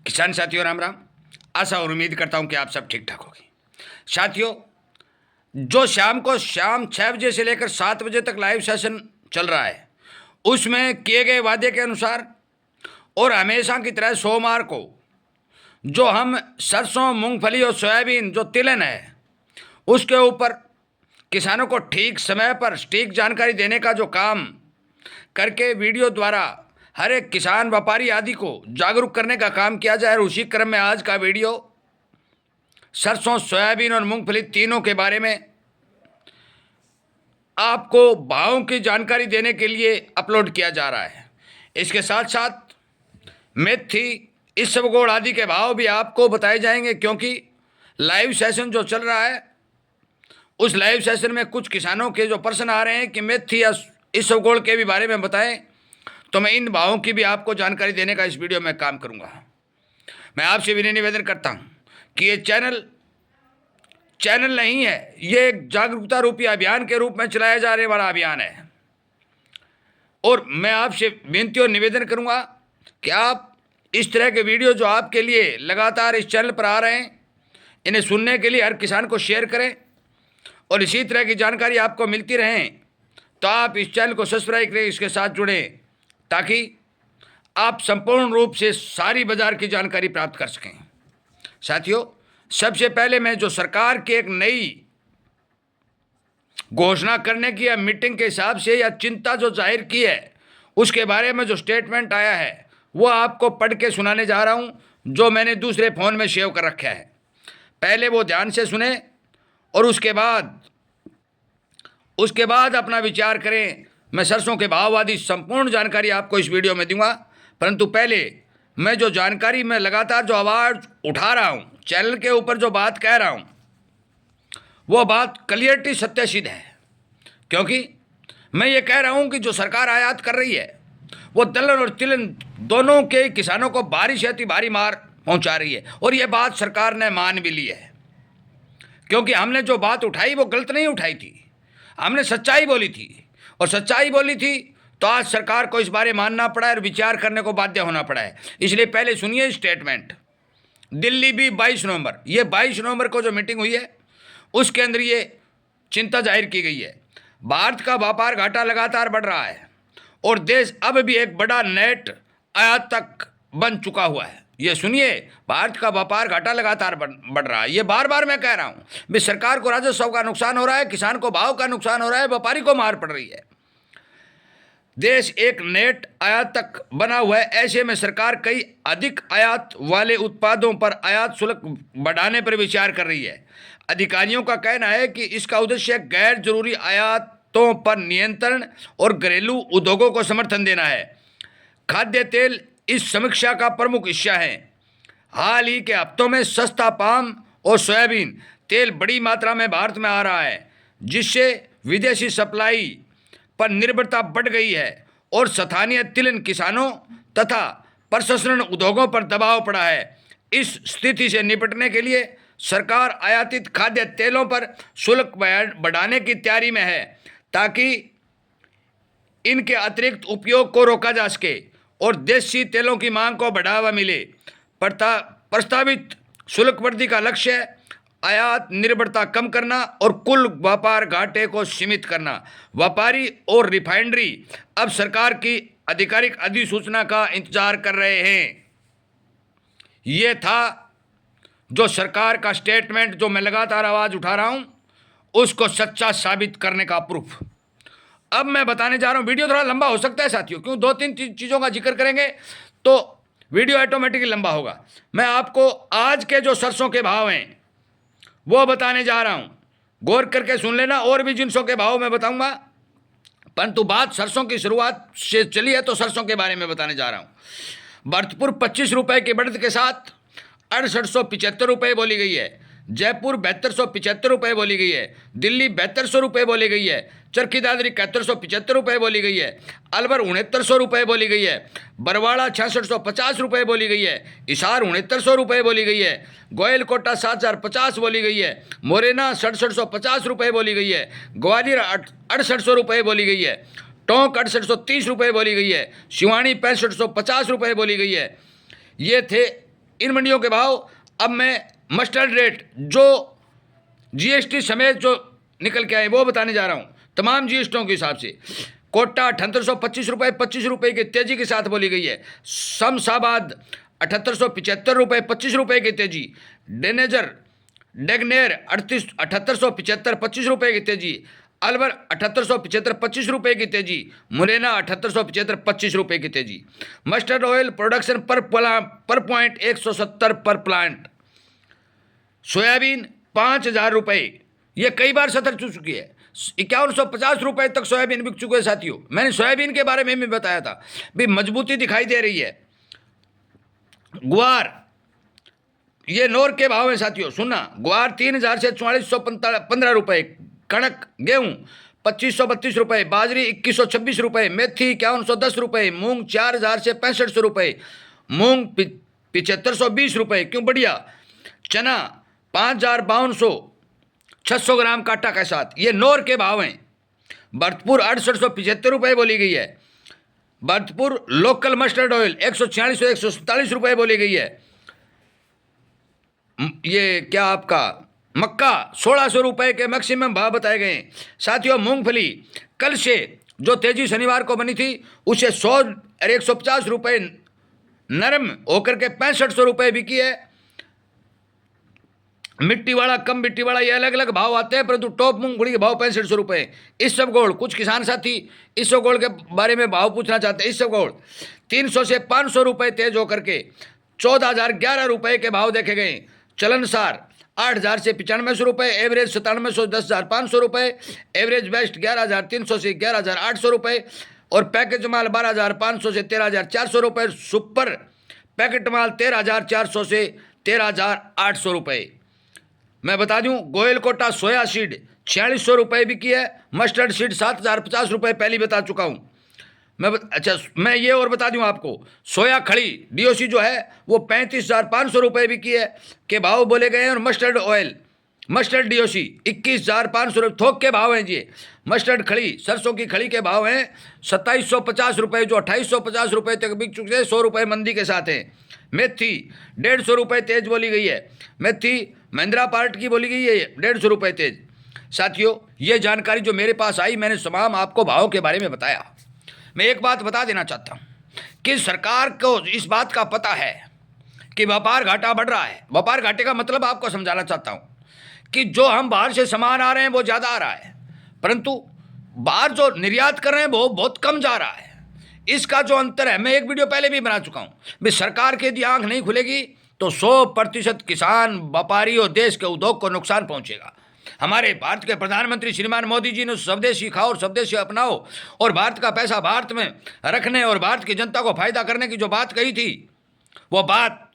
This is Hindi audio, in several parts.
किसान साथियों राम राम। आशा और उम्मीद करता हूं कि आप सब ठीक ठाक होगी। साथियों, जो शाम 6 बजे से लेकर 7 बजे तक लाइव सेशन चल रहा है, उसमें किए गए वादे के अनुसार और हमेशा की तरह सोमवार को जो हम सरसों, मूंगफली और सोयाबीन जो तिलहन है उसके ऊपर किसानों को ठीक समय पर सटीक जानकारी देने का जो काम करके वीडियो द्वारा हर एक किसान, व्यापारी आदि को जागरूक करने का काम किया जाए। और उसी क्रम में आज का वीडियो सरसों, सोयाबीन और मूंगफली तीनों के बारे में आपको भावों की जानकारी देने के लिए अपलोड किया जा रहा है। इसके साथ साथ मेथी, इसबगोल आदि के भाव भी आपको बताए जाएंगे, क्योंकि लाइव सेशन जो चल रहा है उस लाइव सेशन में कुछ किसानों के जो प्रश्न आ रहे हैं कि मेथी या इसबगोल के भी बारे में बताएं, तो मैं इन भावों की भी आपको जानकारी देने का इस वीडियो में काम करूंगा। मैं आपसे विनय निवेदन करता हूं कि ये चैनल नहीं है, ये एक जागरूकता रूपी अभियान के रूप में चलाया जाने वाला अभियान है। और मैं आपसे विनती और निवेदन करूंगा कि आप इस तरह के वीडियो जो आपके लिए लगातार इस चैनल पर आ रहे हैं, इन्हें सुनने के लिए हर किसान को शेयर करें और इसी तरह की जानकारी आपको मिलती रहें। तो आप इस चैनल को सब्सक्राइब करें, इसके साथ जुड़ें, ताकि आप संपूर्ण रूप से सारी बाजार की जानकारी प्राप्त कर सकें। साथियों, सबसे पहले मैं जो सरकार की एक नई घोषणा करने की या मीटिंग के हिसाब से या चिंता जो जाहिर की है उसके बारे में जो स्टेटमेंट आया है वो आपको पढ़ के सुनाने जा रहा हूं, जो मैंने दूसरे फ़ोन में सेव कर रखा है। पहले वो ध्यान से सुने और उसके बाद अपना विचार करें। मैं सरसों के भाव आदि संपूर्ण जानकारी आपको इस वीडियो में दूंगा, परंतु पहले मैं जो जानकारी में लगातार जो आवाज़ उठा रहा हूं, चैनल के ऊपर जो बात कह रहा हूं, वो बात क्लियरिटी सत्यसिद्ध है। क्योंकि मैं ये कह रहा हूं कि जो सरकार आयात कर रही है वो दलहन और तिलहन दोनों के किसानों को भारी से अति भारी मार पहुंचा रही है। और ये बात सरकार ने मान भी ली है, क्योंकि हमने जो बात उठाई वो गलत नहीं उठाई थी, हमने सच्चाई बोली थी। और सच्चाई बोली थी तो आज सरकार को इस बारे मानना पड़ा है और विचार करने को बाध्य होना पड़ा है। इसलिए पहले सुनिए स्टेटमेंट। दिल्ली भी 22 नवंबर, ये 22 नवंबर को जो मीटिंग हुई है उसके अंदर ये चिंता जाहिर की गई है। भारत का व्यापार घाटा लगातार बढ़ रहा है और देश अब भी एक बड़ा नेट आयातक बन चुका हुआ है। ये सुनिए, भारत का व्यापार घाटा लगातार बढ़ रहा है। ये बार बार मैं कह रहा हूँ भी सरकार को राजस्व का नुकसान हो रहा है, किसान को भाव का नुकसान हो रहा है, व्यापारी को मार पड़ रही है। देश एक नेट आयातक बना हुआ है। ऐसे में सरकार कई अधिक आयात वाले उत्पादों पर आयात शुल्क बढ़ाने पर विचार कर रही है। अधिकारियों का कहना है कि इसका उद्देश्य गैर जरूरी आयातों पर नियंत्रण और घरेलू उद्योगों को समर्थन देना है। खाद्य तेल इस समीक्षा का प्रमुख हिस्सा है। हाल ही के हफ्तों में सस्ता पाम और सोयाबीन तेल बड़ी मात्रा में भारत में आ रहा है, जिससे विदेशी सप्लाई पर निर्भरता बढ़ गई है और स्थानीय तिलहन किसानों तथा प्रसंस्करण उद्योगों पर दबाव पड़ा है। इस स्थिति से निपटने के लिए सरकार आयातित खाद्य तेलों पर शुल्क बढ़ाने की तैयारी में है, ताकि इनके अतिरिक्त उपयोग को रोका जा सके और देसी तेलों की मांग को बढ़ावा मिले। प्रस्तावित शुल्क वृद्धि का लक्ष्य है आयात निर्भरता कम करना और कुल व्यापार घाटे को सीमित करना। व्यापारी और रिफाइनरी अब सरकार की आधिकारिक अधिसूचना का इंतजार कर रहे हैं। ये था जो सरकार का स्टेटमेंट, जो मैं लगातार आवाज़ उठा रहा हूँ उसको सच्चा साबित करने का प्रूफ। अब मैं बताने जा रहा हूँ। वीडियो थोड़ा लंबा हो सकता है साथियों, क्यों 2-3 चीज़ों का जिक्र करेंगे तो वीडियो ऑटोमेटिकली लंबा होगा। मैं आपको आज के जो सरसों के भाव हैं वो बताने जा रहा हूं, गौर करके सुन लेना। और भी जिनसों के भाव मैं बताऊंगा, परंतु बात सरसों की शुरुआत से चली है तो सरसों के बारे में बताने जा रहा हूं। भरतपुर 25 रुपए की बढ़त के साथ 6875 रुपये बोली गई है। जयपुर 7275 रुपये बोली गई है। दिल्ली 7200 रुपये बोली गई है। चरखी दादरी 7175 रुपये बोली गई है। अलवर 6900 रुपये बोली गई है। बरवाड़ा 6650 रुपये बोली गई है। हिसार 6900 रुपये बोली गई है। गोयल कोटा 7050 बोली गई है। मोरेना 6750 रुपये बोली गई है। ग्वालियर 6800 रुपये बोली गई है। टोंक 6830 रुपये बोली गई है। सिवानी 6550 रुपये बोली गई है। ये थे इन मंडियों के भाव अब मैं मस्टर्ड रेट जो जीएसटी समेत जो निकल के आए वो बताने जा रहा हूँ तमाम जीएसटियों के हिसाब से। कोटा 7825 रुपये 25 रुपये की तेजी के साथ बोली गई है। शमशाबाद 7875 रुपये 25 रुपये की तेजी। डेगनेर 7875 25 रुपये की तेजी। अलवर 7875 25 रुपये की तेजी। मुरैना 7875 25 रुपये की तेजी। मस्टर्ड ऑयल प्रोडक्शन पर पॉइंट 170 पर प्लांट। सोयाबीन 5000 रुपये, ये कई बार सतर चुकी है। 5150 रुपये तक सोयाबीन बिक चुके हैं साथियों। मैंने सोयाबीन के बारे में भी बताया था, भी मजबूती दिखाई दे रही है। ग्वार ये नोर के भाव है साथियों, सुनना। ग्वार 3000 से 4415 रुपये। कणक गेहूं 2532 रुपये। बाजरी 2126 रुपये। मेथी 5110 रुपये। मूंग 4000 से 6500 रुपये। मूंग 7520 रुपये, क्यों बढ़िया। चना 5052 600 ग्राम काटा के साथ, ये नोर के भाव हैं। भरतपुर 6875 रुपये बोली गई है। भरतपुर लोकल मस्टर्ड ऑयल 146 से 147 रुपये बोली गई है। ये क्या आपका मक्का 1600 रुपये के मैक्सिमम भाव बताए गए हैं साथियों। मूंगफली कल से जो तेजी शनिवार को बनी थी उसे 100 और 150 रुपये नरम होकर के 6500 रुपये बिकी है। मिट्टी वाला कम मिट्टी वाला ये अलग अलग भाव आते हैं, परंतु टॉप मूंगफली के भाव 6500 रुपये। इसबगोल कुछ किसान साथी इसबगोल के बारे में भाव पूछना चाहते हैं। इसबगोल 300 से 500 रुपये तेज होकर के 14011 रुपये के भाव देखे गए। चलनसार 8000 से 9500 रुपये। एवरेज 9700 10500 रुपये। एवरेज बेस्ट 11300 से 11800 रुपये। और पैकेज माल 12500 से 13400 रुपये। सुपर पैकेट माल 13400 से 13800 रुपये। मैं बता दूं गोयल कोटा सोया सीड 4600 रुपये बिकी है। मस्टर्ड सीड 7050 रुपये पहले बता चुका हूं मैं ये और बता दूं आपको, सोया खड़ी डीओसी जो है वो 35500 रुपये बिकी है के भाव बोले गए हैं। और मस्टर्ड ऑयल मस्टर्ड डीओसी 21500 रुपये थोक के भाव हैं जी। मस्टर्ड खड़ी सरसों की खड़ी के भाव हैं 2750 रुपये, जो 2850 रुपये तक बिक चुके हैं, 100 रुपये मंदी के साथ हैं। मेथी 150 रुपये तेज बोली गई है। मेथी महिंद्रा पार्ट की बोली गई है 150 रुपये तेज। साथियों ये जानकारी जो मेरे पास आई, मैंने तमाम आपको भावों के बारे में बताया। मैं एक बात बता देना चाहता हूँ कि सरकार को इस बात का पता है कि व्यापार घाटा बढ़ रहा है। व्यापार घाटे का मतलब आपको समझाना चाहता हूँ कि जो हम बाहर से सामान आ रहे हैं वो ज़्यादा आ रहा है, परंतु बाहर जो निर्यात कर रहे हैं वो बहुत कम जा रहा है। इसका जो अंतर है, मैं एक वीडियो पहले भी बना चुका हूँ। भाई सरकार की यदि आंख नहीं खुलेगी तो 100% किसान, व्यापारी और देश के उद्योग को नुकसान पहुँचेगा। हमारे भारत के प्रधानमंत्री श्रीमान मोदी जी ने स्वदेशी खाओ और स्वदेशी अपनाओ और भारत का पैसा भारत में रखने और भारत की जनता को फायदा करने की जो बात कही थी वो बात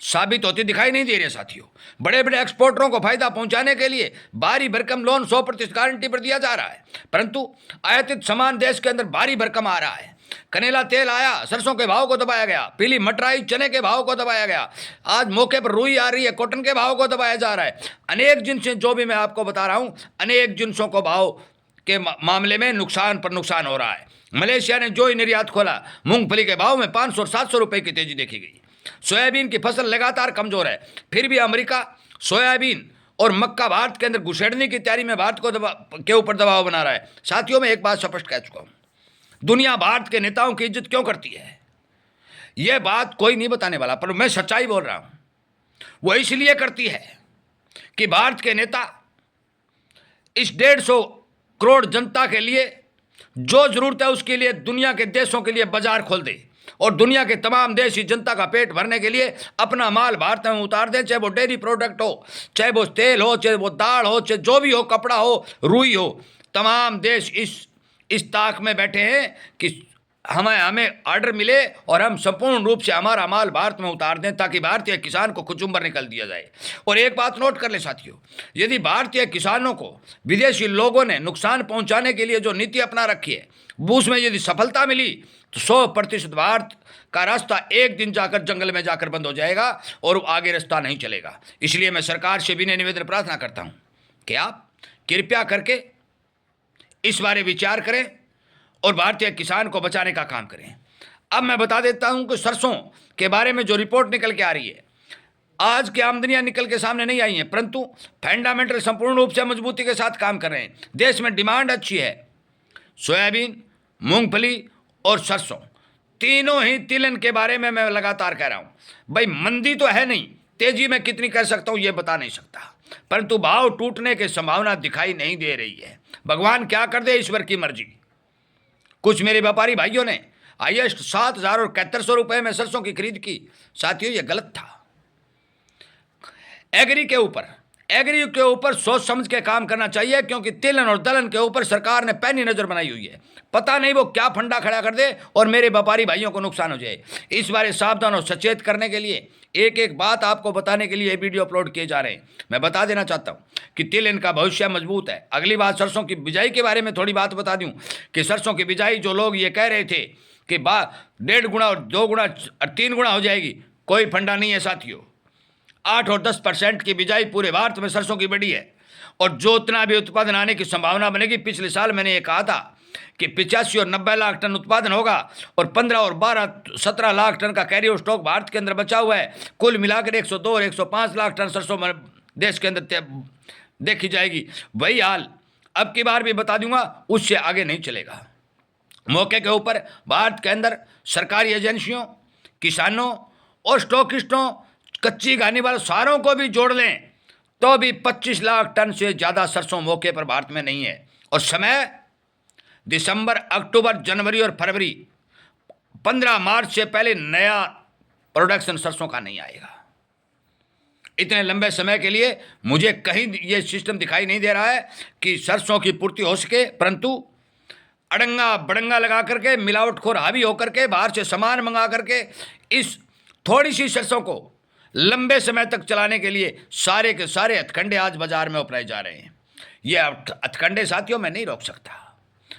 साबित होती दिखाई नहीं दे रही साथियों। बड़े बड़े एक्सपोर्टरों को फायदा पहुंचाने के लिए भारी भरकम लोन 100% गारंटी पर दिया जा रहा है, परंतु आयातित सामान देश के अंदर भारी भरकम आ रहा है। कनेला तेल आया, सरसों के भाव को दबाया गया। पीली मटर आई, चने के भाव को दबाया गया। आज मौके पर रुई आ रही है, कॉटन के भाव को दबाया जा रहा है। अनेक जिनसें जो भी मैं आपको बता रहा हूं, अनेक जिनसों को भाव के मामले में नुकसान पर नुकसान हो रहा है। मलेशिया ने जो ही निर्यात खोला, मूंगफली के भाव में 500 और 700 रुपये की तेजी देखी गई। सोयाबीन की फसल लगातार कमजोर है, फिर भी अमेरिका सोयाबीन और मक्का भारत के अंदर घुसेड़ने की तैयारी में भारत को के ऊपर दबाव बना रहा है। साथियों मैं एक बात स्पष्ट कह चुका हूं, दुनिया भारत के नेताओं की इज्जत क्यों करती है यह बात कोई नहीं बताने वाला, पर मैं सच्चाई बोल रहा हूं। वो इसलिए करती है कि भारत के नेता इस 150 करोड़ जनता के लिए जो जरूरत है उसके लिए दुनिया के देशों के लिए बाजार खोल दे और दुनिया के तमाम देश इस जनता का पेट भरने के लिए अपना माल भारत में उतार दें, चाहे वो डेयरी प्रोडक्ट हो, चाहे वो तेल हो, चाहे वो दाल हो, चाहे जो भी हो, कपड़ा हो, रुई हो। तमाम देश इस ताक में बैठे हैं कि हमें ऑर्डर मिले और हम संपूर्ण रूप से हमारा माल भारत में उतार दें ताकि भारतीय किसान को कुचुम्बर निकल दिया जाए। और एक बात नोट कर ले साथियों, यदि भारतीय किसानों को विदेशी लोगों ने नुकसान पहुंचाने के लिए जो नीति अपना रखी है उसमें यदि सफलता मिली तो 100% भारत का रास्ता एक दिन जाकर जंगल में जाकर बंद हो जाएगा और आगे रास्ता नहीं चलेगा। इसलिए मैं सरकार से विनय निवेदन प्रार्थना करता हूं कि आप कृपया करके इस बारे विचार करें और भारतीय किसान को बचाने का काम करें। अब मैं बता देता हूं कि सरसों के बारे में जो रिपोर्ट निकल के आ रही है, आज की आमदनियां निकल के सामने नहीं आई हैं, परंतु फंडामेंटल संपूर्ण रूप से मजबूती के साथ काम कर रहे हैं। देश में डिमांड अच्छी है। सोयाबीन, मूंगफली और सरसों, तीनों ही तिलहन के बारे में मैं लगातार कह रहा हूं। भाई मंदी तो है नहीं, तेजी में कितनी कर सकता हूं यह बता नहीं सकता, परंतु भाव टूटने की संभावना दिखाई नहीं दे रही है। भगवान क्या कर दे, ईश्वर की मर्जी। कुछ मेरे व्यापारी भाइयों ने हाईएस्ट 7,000 और 7100 रुपए में सरसों की खरीद की। साथियों, यह गलत था। एग्री के ऊपर सोच समझ के काम करना चाहिए, क्योंकि तिलहन और दलहन के ऊपर सरकार ने पैनी नजर बनाई हुई है। पता नहीं वो क्या फंडा खड़ा कर दे और मेरे व्यापारी भाइयों को नुकसान हो जाए। इस बारे सावधान और सचेत करने के लिए एक एक बात आपको बताने के लिए ये वीडियो अपलोड किए जा रहे हैं। मैं बता देना चाहता हूं कि तिलहन का भविष्य मजबूत है। अगली बात सरसों की बिजाई के बारे में थोड़ी बात बता दूं कि सरसों की बिजाई जो लोग ये कह रहे थे कि 1.5 गुना और 2 गुना और 3 गुना हो जाएगी, कोई फंडा नहीं है साथियों। 8 और 10% की बिजाई पूरे भारत में सरसों की बढ़ी है, और जो उतना भी उत्पादन आने की संभावना बनेगी। पिछले साल मैंने ये कहा था कि 85 और 90 लाख टन उत्पादन होगा, और 15 और 17 लाख टन का कैरी स्टॉक भारत के अंदर बचा हुआ है। कुल मिलाकर 102 और 105 लाख टन सरसों देश के अंदर देखी जाएगी। वही हाल अब की बार भी बता दूंगा, उससे आगे नहीं चलेगा। मौके के ऊपर भारत के अंदर सरकारी एजेंसियों, किसानों और स्टॉकिस्टों, कच्ची घानी वाले सारों को भी जोड़ लें तो भी 25 लाख टन से ज़्यादा सरसों मौके पर भारत में नहीं है। और समय दिसंबर, अक्टूबर, जनवरी और फरवरी, 15 मार्च से पहले नया प्रोडक्शन सरसों का नहीं आएगा। इतने लंबे समय के लिए मुझे कहीं ये सिस्टम दिखाई नहीं दे रहा है कि सरसों की पूर्ति हो सके, परंतु अड़ंगा बड़ंगा लगा करके, मिलावटखोर हावी होकर के, बाहर से सामान मंगा करके इस थोड़ी सी सरसों को लंबे समय तक चलाने के लिए सारे के सारे हथकंडे आज बाजार में अपनाए जा रहे हैं। ये हथकंडे साथियों मैं नहीं रोक सकता,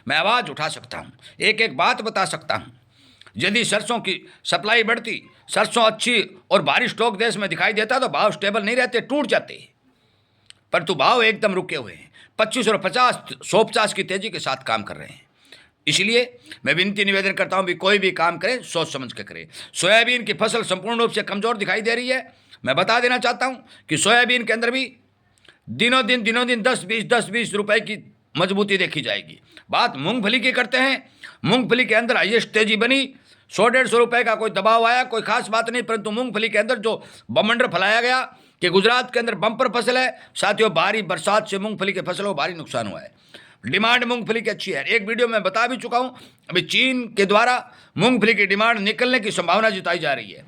मैं आवाज़ उठा सकता हूँ, एक एक बात बता सकता हूँ। यदि सरसों की सप्लाई बढ़ती, सरसों अच्छी और भारी स्टॉक देश में दिखाई देता तो भाव स्टेबल नहीं रहते, टूट जाते, परंतु भाव एकदम रुके हुए हैं। 25 और 150 की तेजी के साथ काम कर रहे हैं। इसलिए मैं विनती निवेदन करता हूं भी कोई भी काम करें सोच समझ के करें। सोयाबीन की फसल संपूर्ण रूप से कमजोर दिखाई दे रही है। मैं बता देना चाहता हूं कि सोयाबीन के अंदर भी दिनों दिन 10-20 रुपए की मजबूती देखी जाएगी। बात मूंगफली की करते हैं। मूंगफली के अंदर हाईएस्ट तेजी बनी, 100-150 रुपए का कोई दबाव आया, कोई खास बात नहीं, परंतु मूंगफली के अंदर जो बमंडर फैलाया गया कि गुजरात के अंदर बम्पर फसल है, साथियों भारी बरसात से मूंगफली के फसलों को भारी नुकसान हुआ है। डिमांड मूंगफली की अच्छी है। एक वीडियो में बता भी चुका हूं, अभी चीन के द्वारा मूंगफली की डिमांड निकलने की संभावना जताई जा रही है।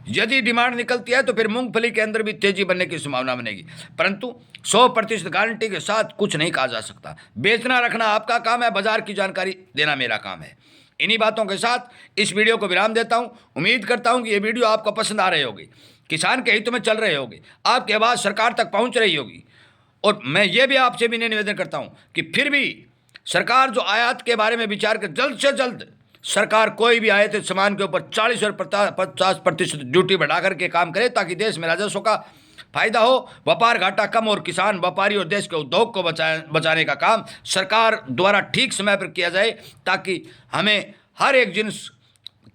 यदि डिमांड निकलती है तो फिर मूंगफली के अंदर भी तेजी बनने की संभावना बनेगी, परंतु 100% गारंटी के साथ कुछ नहीं कहा जा सकता। बेचना रखना आपका काम है, बाजार की जानकारी देना मेरा काम है। इन्हीं बातों के साथ इस वीडियो को विराम देता हूं। उम्मीद करता हूं कि ये वीडियो आपको पसंद आ रही होगी, किसान के हित में चल रहे होगी, आपकी आवाज़ सरकार तक पहुँच रही होगी। और मैं ये भी आपसे भी निवेदन करता हूं कि फिर भी सरकार जो आयात के बारे में विचार कर जल्द से जल्द सरकार कोई भी आयातित सामान के ऊपर 40 और 50% ड्यूटी बढ़ा करके काम करे, ताकि देश में राजस्व का फायदा हो, व्यापार घाटा कम और किसान, व्यापारी और देश के उद्योग को बचाने का काम सरकार द्वारा ठीक समय पर किया जाए, ताकि हमें हर एक जिन्स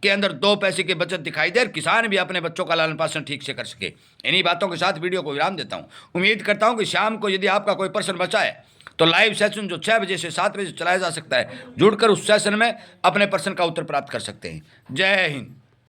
के अंदर 2 पैसे की बचत दिखाई दे, किसान भी अपने बच्चों का लालन पालन ठीक से कर सके। इन्हीं बातों के साथ वीडियो को विराम देता हूं। उम्मीद करता हूं कि शाम को यदि आपका कोई प्रश्न बचा है तो लाइव सेशन जो 6 बजे से 7 बजे चलाया जा सकता है, जुड़कर उस सेशन में अपने प्रश्न का उत्तर प्राप्त कर सकते हैं। जय हिंद।